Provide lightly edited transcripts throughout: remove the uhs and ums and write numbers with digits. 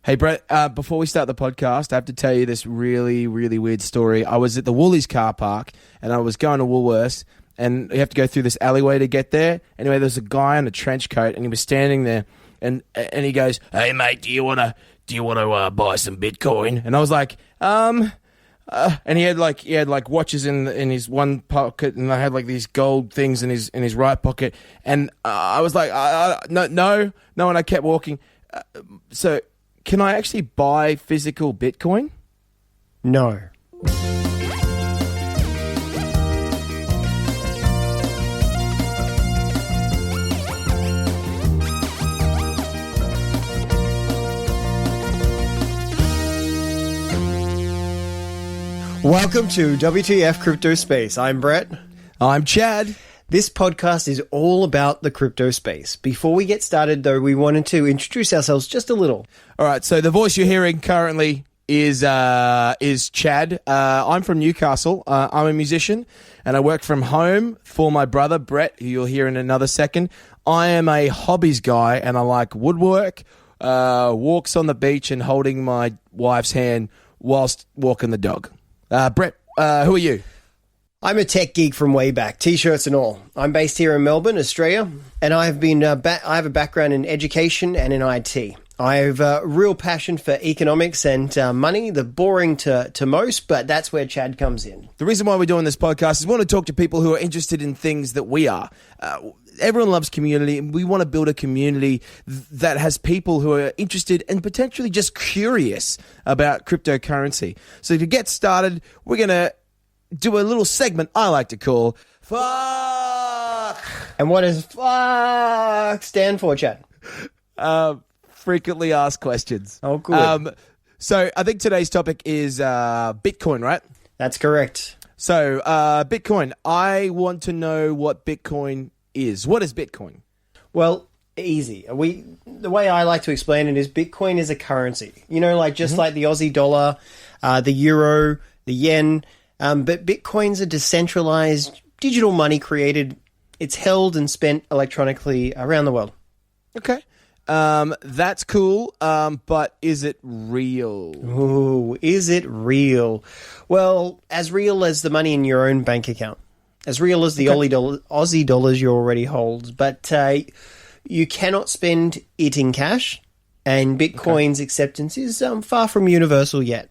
Hey, Brett, before we start the podcast, I have to tell you this really, really weird story. I was at the Woolies car park, and I was going to Woolworths, and you have to go through this alleyway to get there. Anyway, there's a guy in a trench coat, and he was standing there, and he goes, "Hey, mate, do you want to buy some Bitcoin?" And I was like, and he had like watches in his one pocket, and I had like these gold things in his right pocket, and I was like, no, and I kept walking. So, can I actually buy physical Bitcoin? No. Welcome to WTF CryptoSpace. I'm Brett. I'm Chad. This podcast is all about the crypto space. Before we get started, though, we wanted to introduce ourselves just a little. All right, so the voice you're hearing currently is Chad. I'm from Newcastle. I'm a musician, and I work from home for my brother, Brett, who you'll hear in another second. I am a hobbies guy, and I like woodwork, walks on the beach, and holding my wife's hand whilst walking the dog. Brett, who are you? I'm a tech geek from way back, t-shirts and all. I'm based here in Melbourne, Australia, and I have been I have a background in education and in IT. I have a real passion for economics and money, the boring to most, but that's where Chad comes in. The reason why we're doing this podcast is we want to talk to people who are interested in things that we are. Everyone loves community, and we want to build a community that has people who are interested and potentially just curious about cryptocurrency. So to get started, we're going to do a little segment I like to call Fuck. And what does fuck stand for, Chad? Frequently asked questions. Oh, good. So I think today's topic is Bitcoin, right? That's correct. So Bitcoin, I want to know what Bitcoin is. What is Bitcoin? Well, easy. The way I like to explain it is Bitcoin is a currency. You know, like just like the Aussie dollar, the euro, the yen. But Bitcoin's a decentralized digital money created. It's held and spent electronically around the world. Okay. That's cool. But is it real? Ooh, is it real? Well, as real as the money in your own bank account. As real as the Aussie dollars you already hold. But you cannot spend it in cash. And Bitcoin's acceptance is far from universal yet.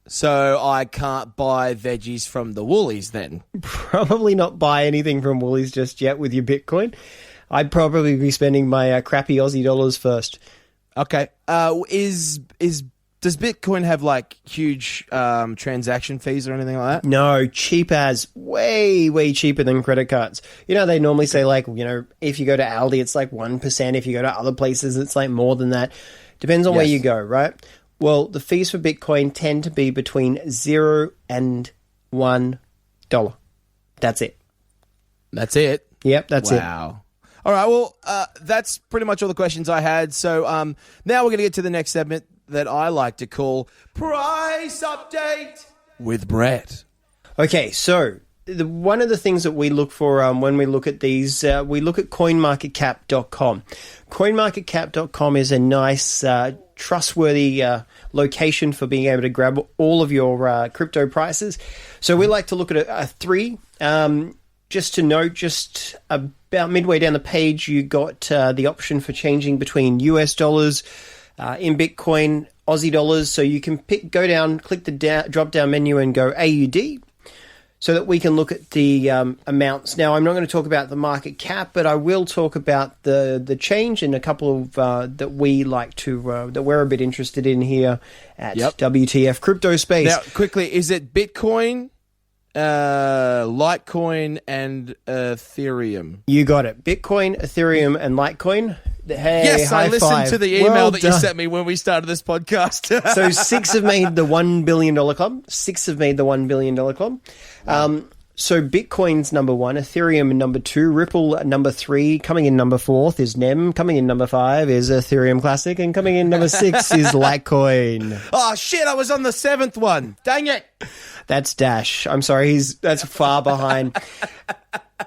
So I can't buy veggies from the Woolies then? Probably not buy anything from Woolies just yet with your Bitcoin. I'd probably be spending my crappy Aussie dollars first. Okay. Does Bitcoin have like huge transaction fees or anything like that? No, cheap as way cheaper than credit cards. You know, they normally say like, you know, if you go to Aldi, it's like 1%. If you go to other places, it's like more than that. Depends on where you go, right? Well, the fees for Bitcoin tend to be between $0 and $1. That's it. That's it? Yep, that's it. Wow. All right, well, that's pretty much all the questions I had. So now we're going to get to the next segment that I like to call Price Update with Brett. Okay, so one of the things that we look for when we look at these, we look at coinmarketcap.com. Coinmarketcap.com is a nice, trustworthy location for being able to grab all of your crypto prices. So we like to look at a three. Just to note, just about midway down the page, you got the option for changing between US dollars, in Bitcoin, Aussie dollars. So you can go down, click the drop-down menu and go AUD so that we can look at the amounts. Now, I'm not going to talk about the market cap, but I will talk about the change and a couple of that we like to, that we're a bit interested in here at WTF CryptoSpace. Now, quickly, is it Bitcoin, Litecoin, and Ethereum? You got it. Bitcoin, Ethereum, and Litecoin. Hey, yes, I listened to the email that you sent me when we started this podcast. So 6 have made the $1 billion club. 6 have made the $1 billion club. Wow. So Bitcoin's number 1, Ethereum number 2, Ripple number 3, coming in number 4 is NEM, coming in number 5 is Ethereum Classic, and coming in number 6 is Litecoin. Oh shit, I was on the 7th one. Dang it. That's Dash. I'm sorry, that's far behind.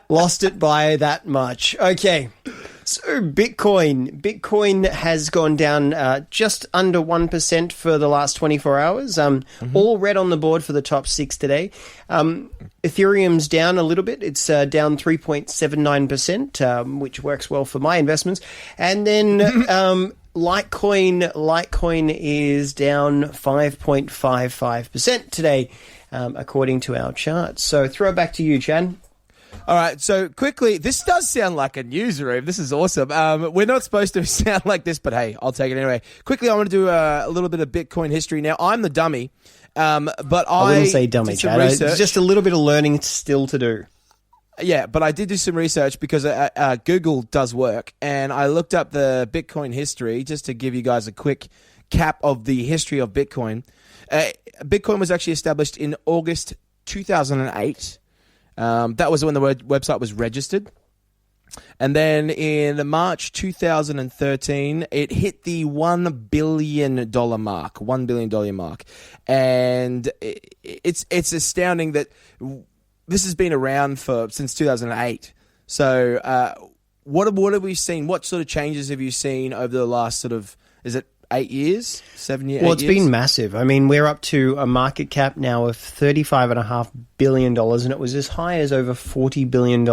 Lost it by that much. Okay. So Bitcoin has gone down just under 1% for the last 24 hours. All red on the board for the top 6 today. Ethereum's down a little bit. It's down 3.79%, which works well for my investments. And then Litecoin is down 5.55% today, according to our charts. So throw it back to you, Chad. All right, so quickly, this does sound like a newsroom. This is awesome. We're not supposed to sound like this, but hey, I'll take it anyway. Quickly, I want to do a little bit of Bitcoin history. Now, I'm the dummy, but I wouldn't say dummy, Chad. It's just a little bit of learning still to do. Yeah, but I did do some research because Google does work, and I looked up the Bitcoin history just to give you guys a quick cap of the history of Bitcoin. Bitcoin was actually established in August 2008. That was when the website was registered. And then in March 2013, it hit the $1 billion mark. $1 billion mark. And it's astounding that this has been around since 2008. So what have we seen? What sort of changes have you seen over the last is it 8 years, 7 years? Well, it's been massive. I mean, we're up to a market cap now of $35.5 billion, and it was as high as over $40 billion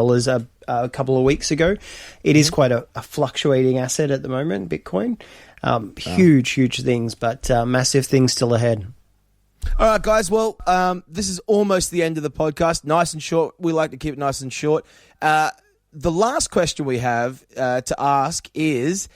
a couple of weeks ago. It is quite a fluctuating asset at the moment, Bitcoin. Huge things, but massive things still ahead. All right, guys. Well, this is almost the end of the podcast. Nice and short. We like to keep it nice and short. The last question we have to ask is,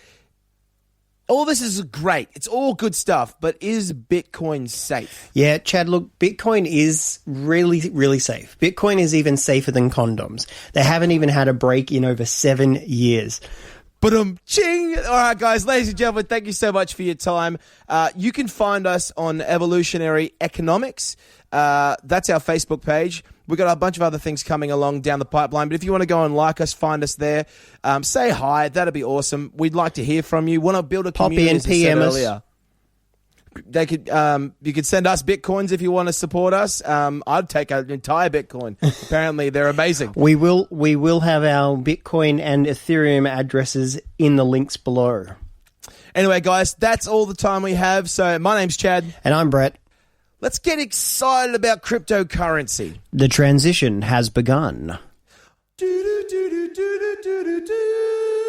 all this is great. It's all good stuff, but is Bitcoin safe? Yeah, Chad, look, Bitcoin is really safe. Bitcoin is even safer than condoms. They haven't even had a break in over 7 years. Ching! All right, guys, ladies and gentlemen, thank you so much for your time. You can find us on Evolutionary Economics. That's our Facebook page. We've got a bunch of other things coming along down the pipeline, but if you want to go and like us, find us there. Say hi. That'd be awesome. We'd like to hear from you. Want to build a community, Pop in, PM us. Earlier. They could, you could send us Bitcoins if you want to support us. I'd take an entire Bitcoin. Apparently, they're amazing. We will have our Bitcoin and Ethereum addresses in the links below. Anyway, guys, that's all the time we have. So my name's Chad. And I'm Brett. Let's get excited about cryptocurrency. The transition has begun. Do, do, do, do, do, do, do, do.